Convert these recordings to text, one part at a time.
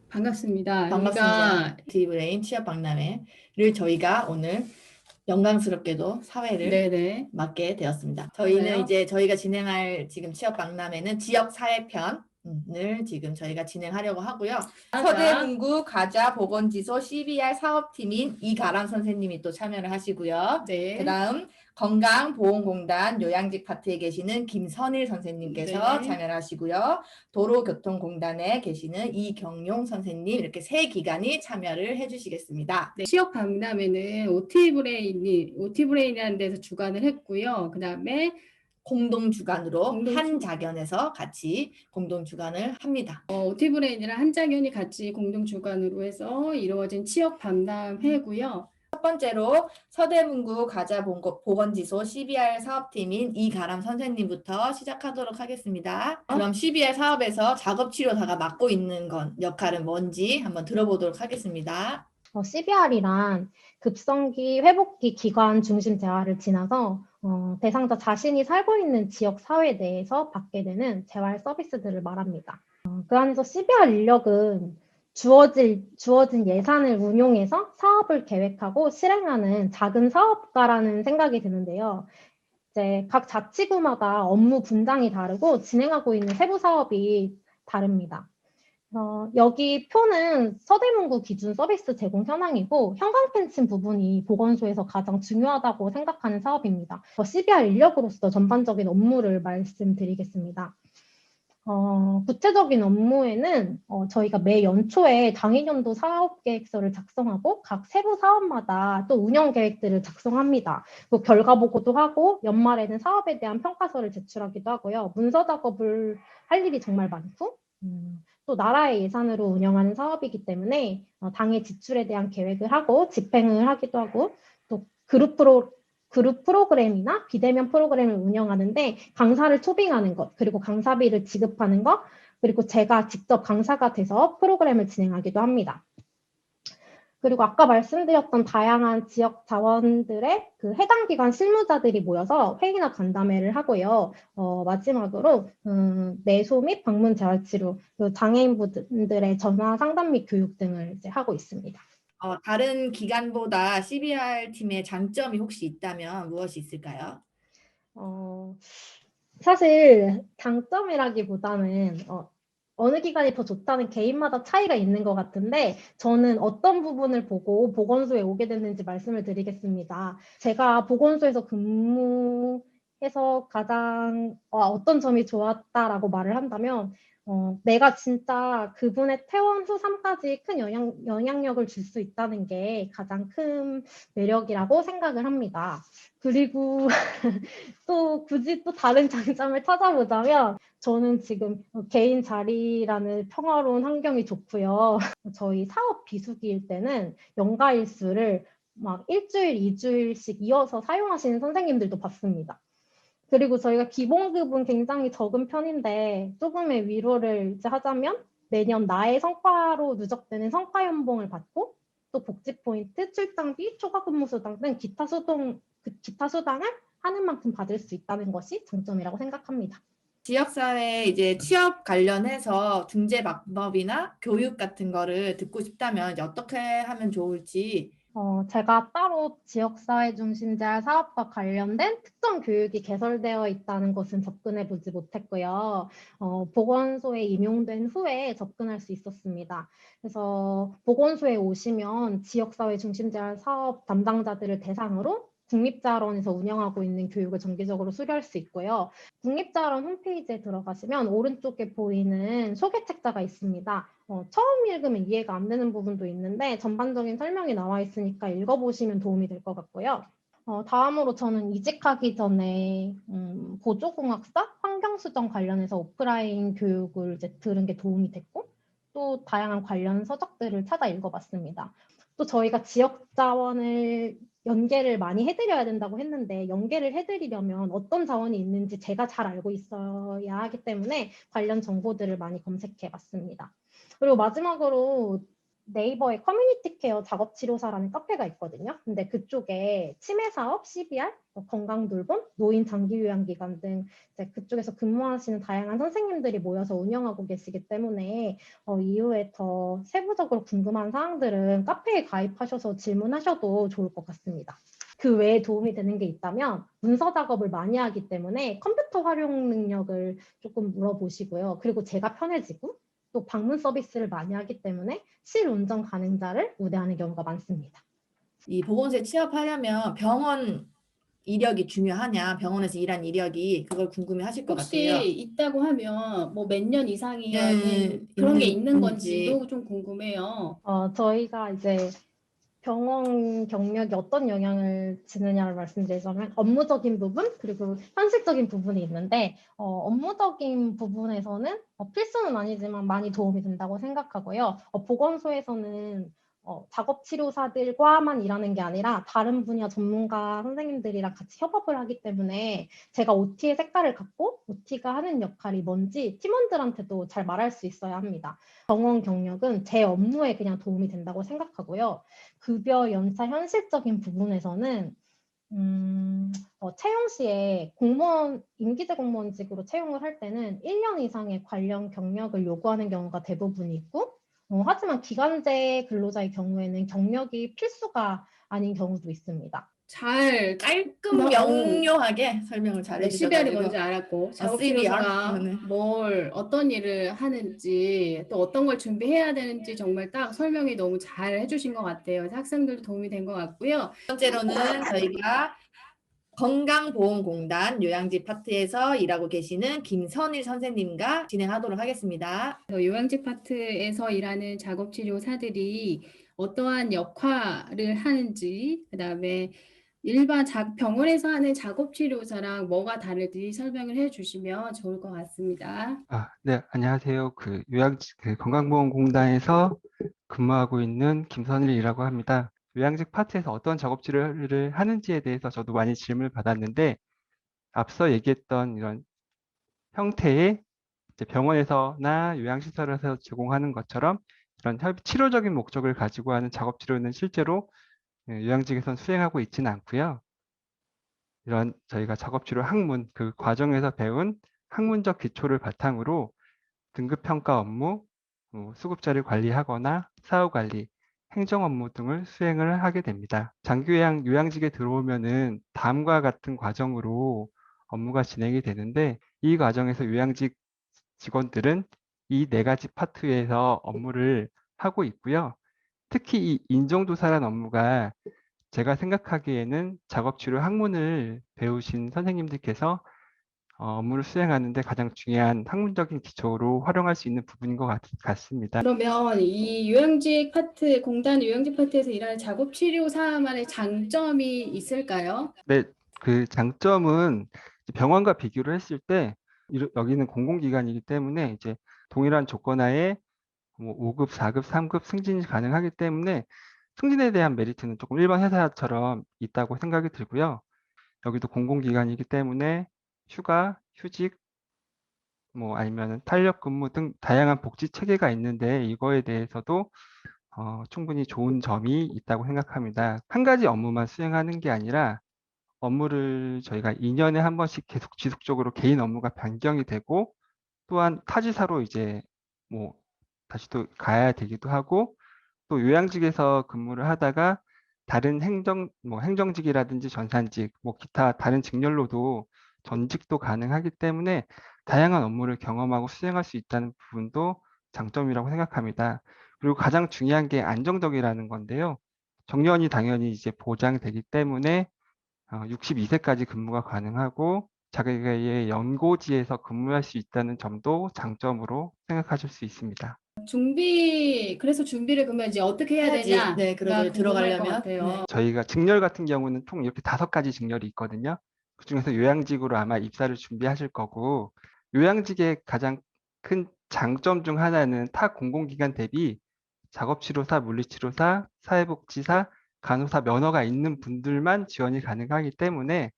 반갑습니다. 반갑습니다. 여기가 브레인 취업 박람회를 저희가 오늘 영광스럽게도 사회를 네네. 맡게 되었습니다. 저희는 맞아요. 이제 저희가 진행할 지금 취업 박람회는 지역 사회편을 지금 저희가 진행하려고 하고요. 자, 서대문구 가자보건지소 CBR 사업팀인 이가람 선생님이 또 참여를 하시고요. 네. 그다음 건강보험공단 요양직 파트에 계시는 김선일 선생님께서 네. 참여를 하시고요. 도로교통공단에 계시는 이경용 선생님 이렇게 세 기관이 참여를 해주시겠습니다. 네. 취업 박람회는 오티브레인이라는 데서 주관을 했고요. 그다음에 공동 주관으로 공동 한 자견에서 같이 공동 주관을 합니다. 오티브레인이랑 한자견이 같이 공동 주관으로 해서 이루어진 취업 박람회고요. 첫 번째로 서대문구 가자보건지소 CBR 사업팀인 이가람 선생님부터 시작하도록 하겠습니다. 그럼 CBR 사업에서 작업치료사가 맡고 있는 역할은 뭔지 한번 들어보도록 하겠습니다. CBR이란 급성기 회복기 기관 중심 재활을 지나서 대상자 자신이 살고 있는 지역 사회 내에서 받게 되는 재활 서비스들을 말합니다. 그 안에서 CBR 인력은 주어진 예산을 운용해서 사업을 계획하고 실행하는 작은 사업가라는 생각이 드는데요. 이제 각 자치구마다 업무 분장이 다르고 진행하고 있는 세부 사업이 다릅니다. 여기 표는 서대문구 기준 서비스 제공 현황이고 형광 펜친 부분이 보건소에서 가장 중요하다고 생각하는 사업입니다. CBR 인력으로서 전반적인 업무를 말씀드리겠습니다. 구체적인 업무에는 저희가 매 연초에 당일연도 사업계획서를 작성하고 각 세부 사업마다 또 운영 계획들을 작성합니다. 또 결과 보고도 하고 연말에는 사업에 대한 평가서를 제출하기도 하고요. 문서 작업을 할 일이 정말 많고 또 나라의 예산으로 운영하는 사업이기 때문에 당의 지출에 대한 계획을 하고 집행을 하기도 하고 또 그룹 프로그램이나 비대면 프로그램을 운영하는데 강사를 초빙하는 것, 그리고 강사비를 지급하는 것, 그리고 제가 직접 강사가 돼서 프로그램을 진행하기도 합니다. 그리고 아까 말씀드렸던 다양한 지역 자원들의 그 해당 기관 실무자들이 모여서 회의나 간담회를 하고요. 마지막으로 내소 및 방문 재활치료, 장애인분들의 전화 상담 및 교육 등을 이제 하고 있습니다. 다른 기관보다 CBR 팀의 장점이 혹시 있다면 무엇이 있을까요? 사실 장점이라기보다는 어느 기관이 더 좋다는 개인마다 차이가 있는 것 같은데 저는 어떤 부분을 보고 보건소에 오게 됐는지 말씀을 드리겠습니다. 제가 보건소에서 근무해서 가장 어떤 점이 좋았다라고 말을 한다면 내가 진짜 그분의 퇴원 후 삶까지 큰 영향력을 줄 수 있다는 게 가장 큰 매력이라고 생각을 합니다. 그리고 또 굳이 또 다른 장점을 찾아보자면 저는 지금 개인 자리라는 평화로운 환경이 좋고요. 저희 사업 비수기일 때는 연가 일수를 막 일주일, 2주일씩 이어서 사용하시는 선생님들도 봤습니다. 그리고 저희가 기본급은 굉장히 적은 편인데 조금의 위로를 이제 하자면 매년 나의 성과로 누적되는 성과 연봉을 받고 또 복지 포인트, 출장비, 초과 근무 수당 등 기타 수당을 하는 만큼 받을 수 있다는 것이 장점이라고 생각합니다. 지역사회 이제 취업 관련해서 중재 방법이나 교육 같은 거를 듣고 싶다면 이제 어떻게 하면 좋을지. 제가 따로 지역사회 중심제할 사업과 관련된 특정 교육이 개설되어 있다는 것은 접근해 보지 못했고요. 보건소에 임용된 후에 접근할 수 있었습니다. 그래서 보건소에 오시면 지역사회 중심제할 사업 담당자들을 대상으로 국립자원에서 운영하고 있는 교육을 정기적으로 수료할 수 있고요. 국립자원 홈페이지에 들어가시면 오른쪽에 보이는 소개 책자가 있습니다. 처음 읽으면 이해가 안 되는 부분도 있는데 전반적인 설명이 나와 있으니까 읽어보시면 도움이 될 것 같고요. 다음으로 저는 이직하기 전에 보조공학사, 환경수정 관련해서 오프라인 교육을 이제 들은 게 도움이 됐고 또 다양한 관련 서적들을 찾아 읽어봤습니다. 또 저희가 지역 자원을 연계를 많이 해드려야 된다고 했는데 연계를 해드리려면 어떤 자원이 있는지 제가 잘 알고 있어야 하기 때문에 관련 정보들을 많이 검색해 봤습니다. 그리고 마지막으로 네이버에 커뮤니티 케어 작업치료사라는 카페가 있거든요. 근데 그쪽에 치매 사업, CBR, 건강 돌봄, 노인 장기 요양 기관 등 이제 그쪽에서 근무하시는 다양한 선생님들이 모여서 운영하고 계시기 때문에 이후에 더 세부적으로 궁금한 사항들은 카페에 가입하셔서 질문하셔도 좋을 것 같습니다. 그 외에 도움이 되는 게 있다면 문서 작업을 많이 하기 때문에 컴퓨터 활용 능력을 조금 물어보시고요. 그리고 제가 편해지고 또 방문 서비스를 많이 하기 때문에 실운전 가능자를 우대하는 경우가 많습니다. 이 보건소에 취업하려면 병원 이력이 중요하냐, 병원에서 일한 이력이 그걸 궁금해 하실 것 혹시 같아요. 있다고 하면 뭐 몇 년 이상이라는 그런 게 있는 건지도 좀 궁금해요. 저희가 이제 병원 경력이 어떤 영향을 주느냐를 말씀드리자면 업무적인 부분 그리고 현실적인 부분이 있는데 업무적인 부분에서는 필수는 아니지만 많이 도움이 된다고 생각하고요. 보건소에서는 작업치료사들과만 일하는 게 아니라 다른 분야 전문가 선생님들이랑 같이 협업을 하기 때문에 제가 OT의 색깔을 갖고 OT가 하는 역할이 뭔지 팀원들한테도 잘 말할 수 있어야 합니다. 병원 경력은 제 업무에 그냥 도움이 된다고 생각하고요. 급여, 연차 현실적인 부분에서는 채용 시에 공무원, 임기제 공무원직으로 채용을 할 때는 1년 이상의 관련 경력을 요구하는 경우가 대부분이고 하지만 기간제 근로자의 경우에는 경력이 필수가 아닌 경우도 있습니다. 잘 깔끔 뭐, 명료하게 설명을 잘 네, CBR이 해주셔가지고 뭔지 알았고 CBR? 작업치료사가 어떤 일을 하는지 또 어떤 걸 준비해야 되는지 정말 딱 설명이 너무 잘 해주신 것 같아요. 그래서 학생들도 도움이 된 것 같고요. 첫 번째로는 저희가 건강보험공단 요양지 파트에서 일하고 계시는 김선일 선생님과 진행하도록 하겠습니다. 요양직 파트에서 일하는 작업치료사들이 어떠한 역할을 하는지, 그다음에 일반 병원에서 하는 작업치료사랑 뭐가 다른지 설명을 해주시면 좋을 것 같습니다. 네, 안녕하세요. 건강보험공단에서 근무하고 있는 김선일이라고 합니다. 요양직 파트에서 어떤 작업치료를 하는지에 대해서 저도 많이 질문을 받았는데, 앞서 얘기했던 이런 형태의 이제 병원에서나 요양시설에서 제공하는 것처럼 이런 치료적인 목적을 가지고 하는 작업치료는 실제로 요양직에선 수행하고 있지는 않고요. 이런 저희가 작업치료 학문, 그 과정에서 배운 학문적 기초를 바탕으로 등급평가 업무, 수급자를 관리하거나 사후 관리, 행정 업무 등을 수행을 하게 됩니다. 요양직에 들어오면은 다음과 같은 과정으로 업무가 진행이 되는데 이 과정에서 요양직 직원들은 이 네 가지 파트에서 업무를 하고 있고요. 특히 이 인정조사란 업무가 제가 생각하기에는 작업치료 학문을 배우신 선생님들께서 업무를 수행하는데 가장 중요한 학문적인 기초로 활용할 수 있는 부분인 것 같습니다. 그러면 이 공단 요양직 파트에서 일하는 작업치료사만의 장점이 있을까요? 네, 그 장점은 병원과 비교를 했을 때 여기는 공공기관이기 때문에 이제 동일한 조건하에 뭐 5급, 4급, 3급 승진이 가능하기 때문에 승진에 대한 메리트는 조금 일반 회사처럼 있다고 생각이 들고요. 여기도 공공기관이기 때문에 휴가, 휴직, 뭐 아니면 탄력 근무 등 다양한 복지 체계가 있는데 이거에 대해서도 충분히 좋은 점이 있다고 생각합니다. 한 가지 업무만 수행하는 게 아니라 업무를 저희가 2년에 한 번씩 계속 지속적으로 개인 업무가 변경이 되고 또한 타지사로 이제 뭐 다시 또 가야 되기도 하고 또 요양직에서 근무를 하다가 다른 행정직이라든지 전산직, 뭐 기타 다른 직렬로도 전직도 가능하기 때문에 다양한 업무를 경험하고 수행할 수 있다는 부분도 장점이라고 생각합니다. 그리고 가장 중요한 게 안정적이라는 건데요. 정년이 당연히 이제 보장되기 때문에 62세까지 근무가 가능하고 자기의 연고지에서 근무할 수 있다는 점도 장점으로 생각하실 수 있습니다. 그래서 준비를 그러면 이제 어떻게 해야 해야지. 되냐가 네, 그러게 궁금할 것 들어가려면. 같아요. 네. 저희가 직렬 같은 경우는 총 이렇게 5가지 직렬이 있거든요. 그중에서 요양직으로 아마 입사를 준비하실 거고 요양직의 가장 큰 장점 중 하나는 타 공공기관 대비 작업치료사, 물리치료사, 사회복지사, 간호사 면허가 있는 분들만 지원이 가능하기 때문에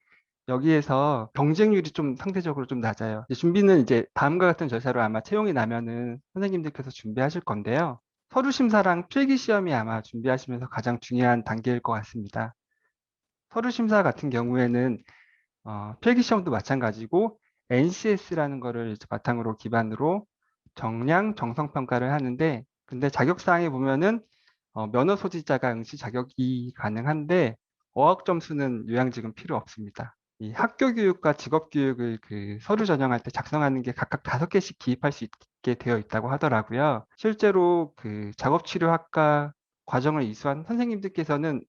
여기에서 경쟁률이 좀 상대적으로 좀 낮아요. 준비는 이제 다음과 같은 절차로 아마 채용이 나면은 선생님들께서 준비하실 건데요. 서류 심사랑 필기 시험이 아마 준비하시면서 가장 중요한 단계일 것 같습니다. 서류 심사 같은 경우에는 필기 시험도 마찬가지고 NCS라는 거를 이제 바탕으로 기반으로 정량 정성 평가를 하는데, 근데 자격사항에 보면은 면허 소지자가 응시 자격이 가능한데 어학 점수는 요양직은 필요 없습니다. 이 학교 교육과 직업 교육을 그 서류 전형할 때 작성하는 게 각각 5개씩 기입할 수 있게 되어 있다고 하더라고요. 실제로 그 작업치료학과 과정을 이수한 선생님들께서는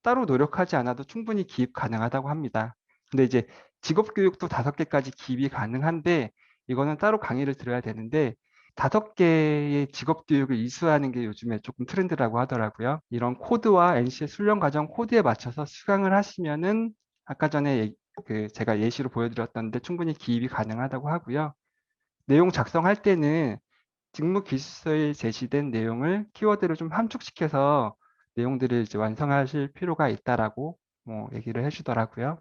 따로 노력하지 않아도 충분히 기입 가능하다고 합니다. 근데 이제 직업 교육도 5개까지 기입이 가능한데 이거는 따로 강의를 들어야 되는데 5개의 직업 교육을 이수하는 게 요즘에 조금 트렌드라고 하더라고요. 이런 코드와 NC의 훈련 과정 코드에 맞춰서 수강을 하시면은 아까 전에 제가 예시로 보여드렸던데 충분히 기입이 가능하다고 하고요. 내용 작성할 때는 직무 기술서에 제시된 내용을 키워드를 좀 함축시켜서 내용들을 이제 완성하실 필요가 있다라고 얘기를 해주더라고요.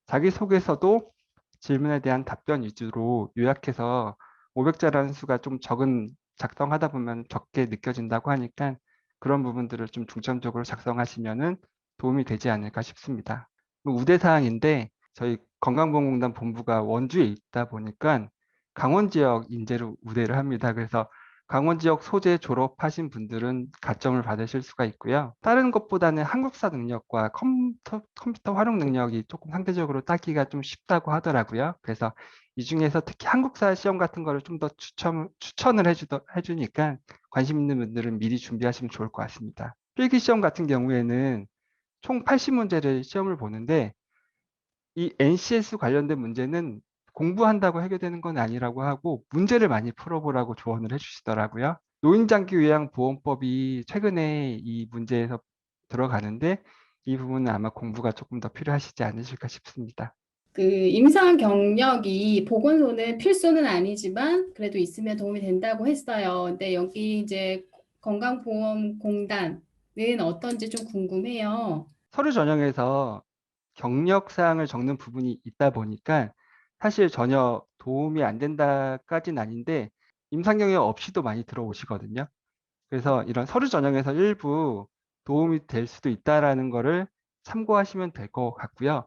자기소개서도 질문에 대한 답변 위주로 요약해서 500자라는 수가 좀 적은 작성하다 보면 적게 느껴진다고 하니까 그런 부분들을 좀 중점적으로 작성하시면은 도움이 되지 않을까 싶습니다. 우대사항인데 저희 건강보험공단 본부가 원주에 있다 보니까 강원 지역 인재를 우대를 합니다. 그래서 강원 지역 소재 졸업하신 분들은 가점을 받으실 수가 있고요. 다른 것보다는 한국사 능력과 컴퓨터 활용 능력이 조금 상대적으로 따기가 좀 쉽다고 하더라고요. 그래서 이 중에서 특히 한국사 시험 같은 거를 좀 더 추천을 해주니까 관심 있는 분들은 미리 준비하시면 좋을 것 같습니다. 필기 시험 같은 경우에는 총 80문제를 시험을 보는데 이 NCS 관련된 문제는 공부한다고 해결되는 건 아니라고 하고 문제를 많이 풀어보라고 조언을 해주시더라고요. 노인장기요양보험법이 최근에 이 문제에서 들어가는데 이 부분은 아마 공부가 조금 더 필요하시지 않으실까 싶습니다. 그 임상 경력이 보건소는 필수는 아니지만 그래도 있으면 도움이 된다고 했어요. 근데 여기 이제 건강보험공단은 어떤지 좀 궁금해요. 서류 전형에서 경력 사항을 적는 부분이 있다 보니까 사실 전혀 도움이 안 된다까지는 아닌데 임상 경력 없이도 많이 들어오시거든요. 그래서 이런 서류 전형에서 일부 도움이 될 수도 있다라는 거를 참고하시면 될 것 같고요.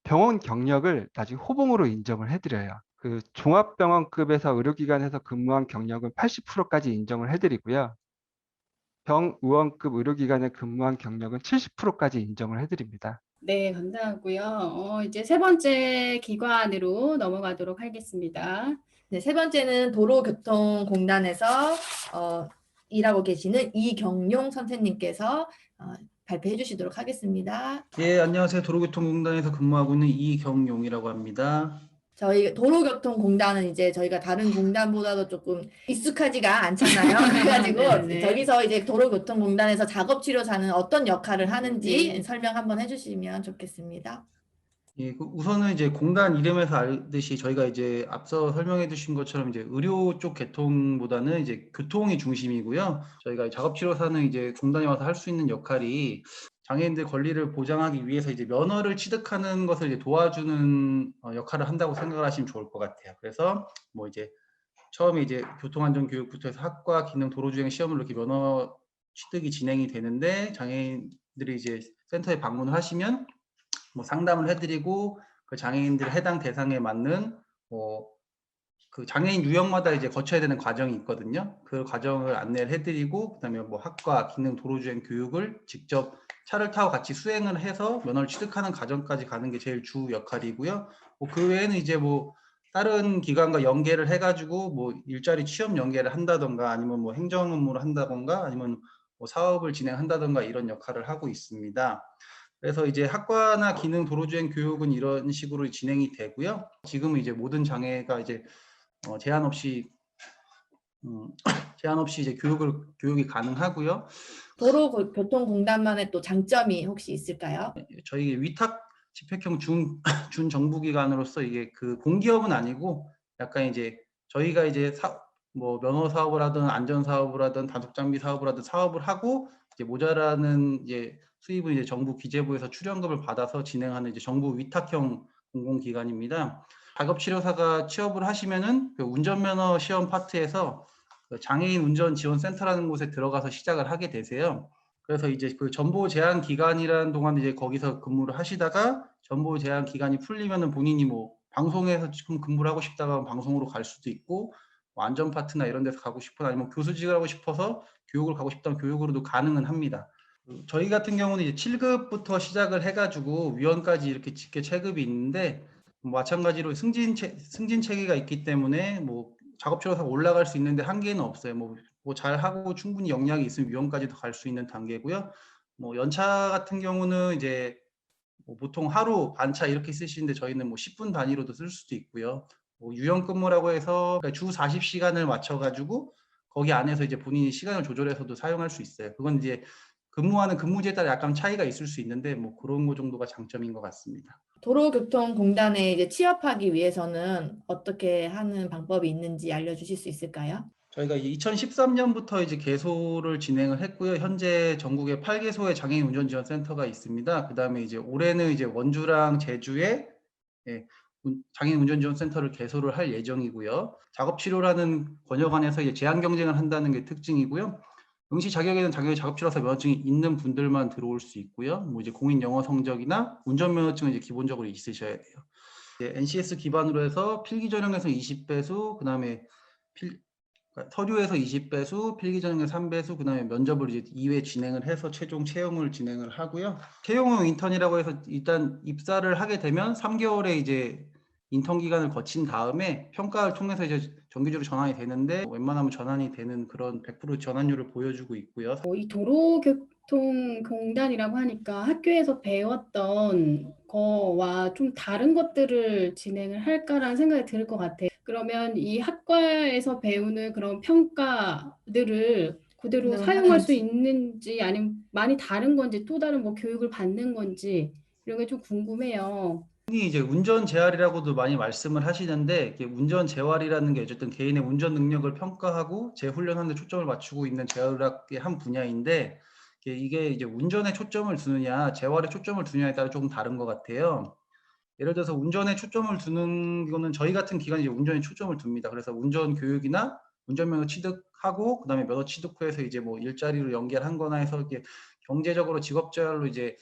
병원 경력을 나중에 호봉으로 인정을 해드려요. 그 종합병원급에서 의료기관에서 근무한 경력은 80%까지 인정을 해드리고요. 병의원급 의료기관에 근무한 경력은 70%까지 인정을 해드립니다. 네, 감사하고요. 이제 세 번째 기관으로 넘어가도록 하겠습니다. 네, 세 번째는 도로교통공단에서 일하고 계시는 이경용 선생님께서 발표해 주시도록 하겠습니다. 예, 안녕하세요. 도로교통공단에서 근무하고 있는 이경용이라고 합니다. 저희 도로교통공단은 이제 저희가 다른 공단보다도 조금 익숙하지가 않잖아요. 그래가지고 네. 저기서 이제 도로교통공단에서 작업치료사는 어떤 역할을 하는지 설명 한번 해주시면 좋겠습니다. 예, 우선은 이제 공단 이름에서 알듯이 저희가 이제 앞서 설명해 주신 것처럼 이제 의료 쪽 계통보다는 이제 교통이 중심이고요. 저희가 작업치료사는 이제 공단에 와서 할 수 있는 역할이 장애인들 권리를 보장하기 위해서 이제 면허를 취득하는 것을 이제 도와주는 역할을 한다고 생각을 하시면 좋을 것 같아요. 그래서 뭐 이제 처음에 이제 교통안전교육부터 해서 학과 기능 도로주행 시험을 이렇게 면허 취득이 진행이 되는데 장애인들이 이제 센터에 방문을 하시면 뭐 상담을 해드리고 그 장애인들 해당 대상에 맞는 그 장애인 유형마다 이제 거쳐야 되는 과정이 있거든요. 그 과정을 안내를 해드리고 그다음에 뭐 학과 기능 도로주행 교육을 직접 차를 타고 같이 수행을 해서 면허를 취득하는 과정까지 가는 게 제일 주 역할이고요. 그 외에는 이제 뭐 다른 기관과 연계를 해가지고 뭐 일자리 취업 연계를 한다던가 아니면 뭐 행정 업무를 한다던가 아니면 뭐 사업을 진행한다던가 이런 역할을 하고 있습니다. 그래서 이제 학과나 기능 도로주행 교육은 이런 식으로 진행이 되고요. 지금은 이제 모든 장애가 이제 제한 없이 이제 교육이 가능하고요. 도로교통공단만의 또 장점이 혹시 있을까요? 저희 위탁 집행형 준정부기관으로서 이게 그 공기업은 아니고 약간 이제 저희가 이제 뭐 면허 사업을 하든 안전 사업을 하든 단속 장비 사업을 하든 사업을 하고 이제 모자라는 이제 수입은 이제 정부 기재부에서 출연금을 받아서 진행하는 이제 정부 위탁형 공공기관입니다. 작업치료사가 취업을 하시면은 그 운전면허 시험 파트에서 그 장애인 운전 지원 센터라는 곳에 들어가서 시작을 하게 되세요. 그래서 이제 그 전보 제한 기간이라는 동안 이제 거기서 근무를 하시다가 전보 제한 기간이 풀리면은 본인이 뭐 방송에서 지금 근무를 하고 싶다가 하면 방송으로 갈 수도 있고, 뭐 안전 파트나 이런 데서 가고 싶거나 아니면 교수직을 하고 싶어서 교육을 가고 싶다면 교육으로도 가능은 합니다. 저희 같은 경우는 이제 7급부터 시작을 해가지고 위원까지 이렇게 직계 체급이 있는데, 마찬가지로 승진 체계가 있기 때문에 뭐 작업치료사가 올라갈 수 있는데 한계는 없어요. 뭐 잘하고 충분히 역량이 있으면 위원까지도 갈 수 있는 단계고요. 뭐 연차 같은 경우는 이제 뭐 보통 하루 반차 이렇게 쓰시는데 저희는 뭐 10분 단위로도 쓸 수도 있고요. 뭐 유연 근무라고 해서 그러니까 주 40시간을 맞춰가지고 거기 안에서 이제 본인이 시간을 조절해서도 사용할 수 있어요. 그건 이제 근무하는 근무지에 따라 약간 차이가 있을 수 있는데 뭐 그런 거 정도가 장점인 것 같습니다. 도로교통공단에 이제 취업하기 위해서는 어떻게 하는 방법이 있는지 알려주실 수 있을까요? 저희가 2013년부터 이제 개소를 진행을 했고요. 현재 전국에 8개소의 장애인 운전지원센터가 있습니다. 그 다음에 이제 올해는 이제 원주랑 제주에 장애인 운전지원센터를 개소를 할 예정이고요. 작업치료라는 번역안에서 이제 제한 경쟁을 한다는 게 특징이고요. 응시 자격에는 자격의 작업치료사 면허증이 있는 분들만 들어올 수 있고요. 뭐 이제 공인 영어 성적이나 운전면허증은 이제 기본적으로 있으셔야 돼요. 이제 NCS 기반으로 해서 필기 전형에서 20배수, 그 다음에 서류에서 20배수, 필기 전형에서 3배수, 그 다음에 면접을 이제 2회 진행을 해서 최종 채용을 진행을 하고요. 채용형 인턴이라고 해서 일단 입사를 하게 되면 3개월의 이제 인턴 기간을 거친 다음에 평가를 통해서 이제 정규직으로 전환이 되는데, 웬만하면 전환이 되는 그런 100% 전환율을 보여주고 있고요. 이 도로교통공단이라고 하니까 학교에서 배웠던 거와 좀 다른 것들을 진행을 할까라는 생각이 들 것 같아요. 그러면 이 학과에서 배우는 그런 평가들을 그대로 그대로 사용할 수 하는지. 있는지 아니면 많이 다른 건지 또 다른 뭐 교육을 받는 건지 이런 게 좀 궁금해요. 흔히 이제 운전 재활이라고도 많이 말씀을 하시는데, 이게 운전 재활이라는 게 어쨌든 개인의 운전 능력을 평가하고 재훈련하는 데 초점을 맞추고 있는 재활학의 한 분야인데, 이게 이제 운전에 초점을 두느냐 재활에 초점을 두느냐에 따라 조금 다른 것 같아요. 예를 들어서 운전에 초점을 두는 거는 저희 같은 기관이 이제 운전에 초점을 둡니다. 그래서 운전 교육이나 운전면허 취득하고 그다음에 면허 취득 후에서 이제 뭐 일자리로 연결한 거나 해서 이게 경제적으로 직업재활로 이제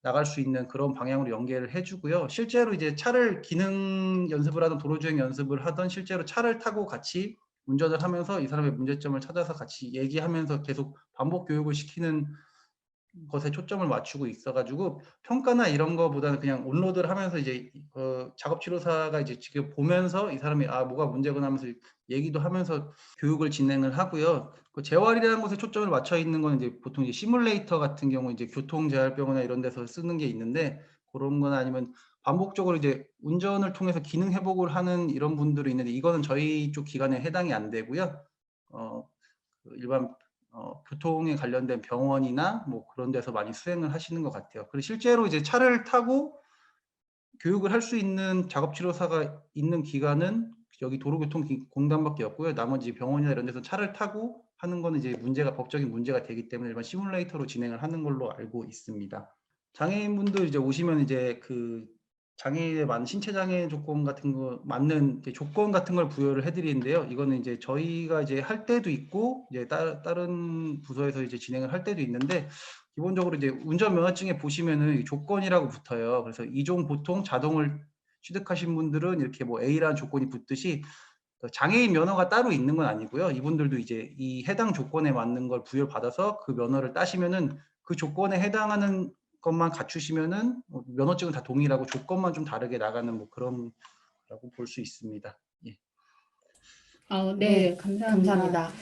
나갈 수 있는 그런 방향으로 연계를 해주고요. 실제로 이제 차를 기능 연습을 하던 도로주행 연습을 하던 실제로 차를 타고 같이 운전을 하면서 이 사람의 문제점을 찾아서 같이 얘기하면서 계속 반복 교육을 시키는 것에 초점을 맞추고 있어가지고 평가나 이런 거보다는 그냥 온로드를 하면서 이제 작업치료사가 이제 지금 보면서 이 사람이 뭐가 문제구나 하면서 얘기도 하면서 교육을 진행을 하고요. 그 재활이라는 곳에 초점을 맞춰 있는 건 이제 보통 이제 시뮬레이터 같은 경우 이제 교통재활병원이나 이런 데서 쓰는 게 있는데, 그런 거나 아니면 반복적으로 이제 운전을 통해서 기능 회복을 하는 이런 분들이 있는데, 이거는 저희 쪽 기관에 해당이 안 되고요. 일반 교통에 관련된 병원이나 뭐 그런 데서 많이 수행을 하시는 것 같아요. 그리고 실제로 이제 차를 타고 교육을 할 수 있는 작업치료사가 있는 기관은 여기 도로교통공단밖에 없고요. 나머지 병원이나 이런 데서 차를 타고 하는 거는 이제 법적인 문제가 되기 때문에 일반 시뮬레이터로 진행을 하는 걸로 알고 있습니다. 장애인분들 이제 오시면 이제 그 장애인에 맞는 신체 장애 조건 같은 거 맞는 조건 같은 걸 부여를 해드리는데요. 이거는 이제 저희가 이제 할 때도 있고 이제 다른 부서에서 이제 진행을 할 때도 있는데, 기본적으로 이제 운전면허증에 보시면은 조건이라고 붙어요. 그래서 2종 보통 자동을 취득하신 분들은 이렇게 뭐 A라는 조건이 붙듯이 장애인 면허가 따로 있는 건 아니고요. 이분들도 이제 이 해당 조건에 맞는 걸 부여받아서 그 면허를 따시면은 그 조건에 해당하는 것만 갖추시면은 면허증은 다 동일하고 조건만 좀 다르게 나가는 뭐 그런 라고 볼 수 있습니다. 예. 네, 감사합니다. 감사합니다.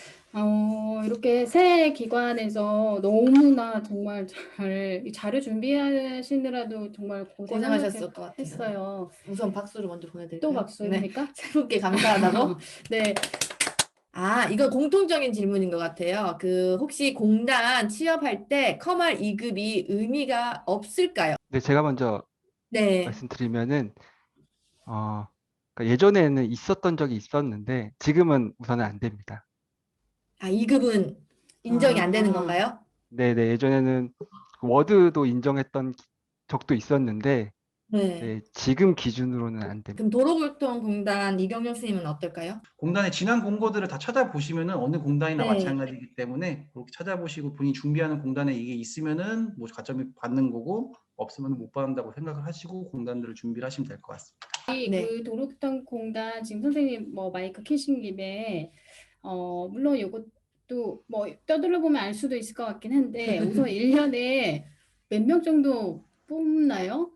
이렇게 새 기관에서 너무나 정말 이 자료 준비하시느라도 정말 고생하셨을 것 같아요. 했어요. 우선 박수를 먼저 보내드릴까요? 또 박수입니까? 세 분께 감사하다고? 네. 이거 공통적인 질문인 것 같아요. 혹시 공단 취업할 때 커말 2급이 의미가 없을까요? 네, 제가 먼저 네. 말씀드리면은 그러니까 예전에는 있었던 적이 있었는데 지금은 우선은 안 됩니다. 2급은 인정이 안 되는 건가요? 네, 예전에는 워드도 인정했던 적도 있었는데 네. 네, 지금 기준으로는 안 됩니다. 그럼 도로교통공단 이경영 선생님은 어떨까요? 공단의 지난 공고들을 다 찾아보시면은 어느 공단이나 네. 마찬가지이기 때문에 그렇게 찾아보시고 본인이 준비하는 공단에 이게 있으면은 뭐 가점이 받는 거고 없으면 못 받는다고 생각을 하시고 공단들을 준비를 하시면 될 것 같습니다. 네. 그 도로교통공단 지금 선생님 뭐 마이크 켜신 김에 물론 이것도 뭐 떠들어 보면 알 수도 있을 것 같긴 한데 우선 1년에 몇 명 정도 뽑나요?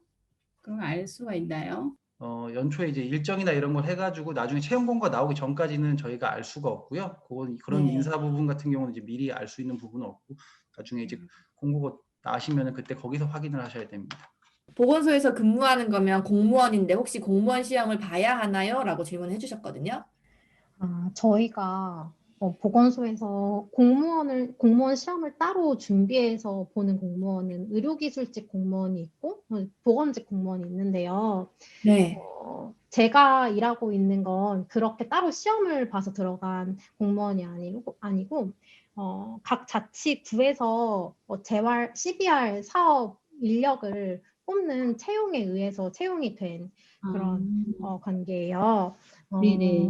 그럼 알 수가 있나요? 연초에 이제 일정이나 이런 걸 해가지고 나중에 채용 공고가 나오기 전까지는 저희가 알 수가 없고요. 그런 네. 인사 부분 같은 경우는 이제 미리 알 수 있는 부분은 없고 나중에 이제 공고가 나시면은 그때 거기서 확인을 하셔야 됩니다. 보건소에서 근무하는 거면 공무원인데 혹시 공무원 시험을 봐야 하나요? 라고 질문해 주셨거든요. 저희가 보건소에서 공무원 시험을 따로 준비해서 보는 공무원은 의료기술직 공무원이 있고 보건직 공무원이 있는데요. 네. 제가 일하고 있는 건 그렇게 따로 시험을 봐서 들어간 공무원이 아니고 각 자치구에서 재활 CBR 사업 인력을 뽑는 채용에 의해서 채용이 된 그런 관계예요. 네네.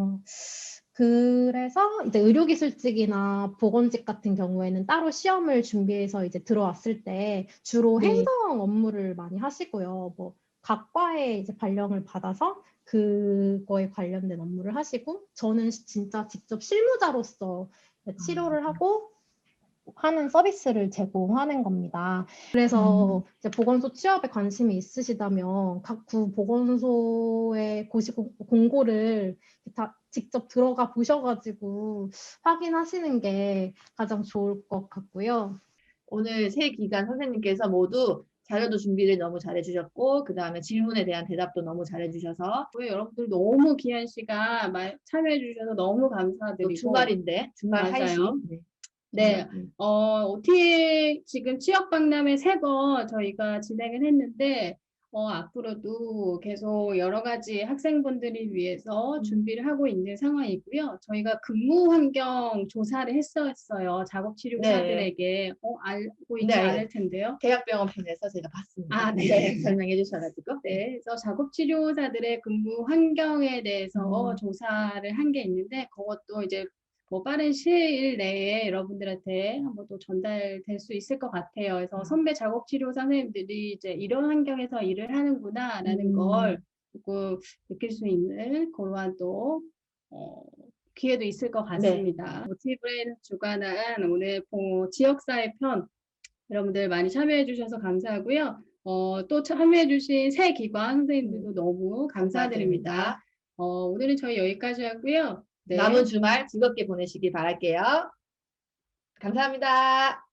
그래서 이제 의료기술직이나 보건직 같은 경우에는 따로 시험을 준비해서 이제 들어왔을 때 주로 네. 행정 업무를 많이 하시고요. 뭐 각 과에 이제 발령을 받아서 그거에 관련된 업무를 하시고 저는 진짜 직접 실무자로서 치료를 하고 하는 서비스를 제공하는 겁니다. 그래서 이제 보건소 취업에 관심이 있으시다면 각 구 보건소의 공고를 다 직접 들어가 보셔가지고 확인하시는 게 가장 좋을 것 같고요. 오늘 세 기관 선생님께서 모두 자료도 준비를 너무 잘해주셨고 그 다음에 질문에 대한 대답도 너무 잘해주셔서 여러분들 너무 귀한 시간 참여해 주셔서 너무 또 감사드리고 주말인데 주말 맞아요. 1시 네, OTA 지금 취업 박람회 3번 저희가 진행을 했는데, 앞으로도 계속 여러 가지 학생분들을 위해서 준비를 하고 있는 상황이고요. 저희가 근무 환경 조사를 했었어요. 작업치료사들에게. 알고 있지 네. 않을 텐데요. 대학병원 편에서 제가 봤습니다. 아, 네. 설명해 주셔가지고. 네, 그래서 작업치료사들의 근무 환경에 대해서 조사를 한 게 있는데, 그것도 이제 뭐 빠른 시일 내에 여러분들한테 한번 또 전달될 수 있을 것 같아요. 그래서 선배 작업치료사 선생님들이 이제 이런 환경에서 일을 하는구나라는 걸 조금 느낄 수 있는 그러한 또 기회도 있을 것 같습니다. 모티브레인 주관한 오늘 지역사회 편 여러분들 많이 참여해 주셔서 감사하고요. 또 참여해 주신 새 기관 선생님들도 너무 감사드립니다. 오늘은 저희 여기까지 하고요. 네. 남은 주말 즐겁게 보내시길 바랄게요. 감사합니다.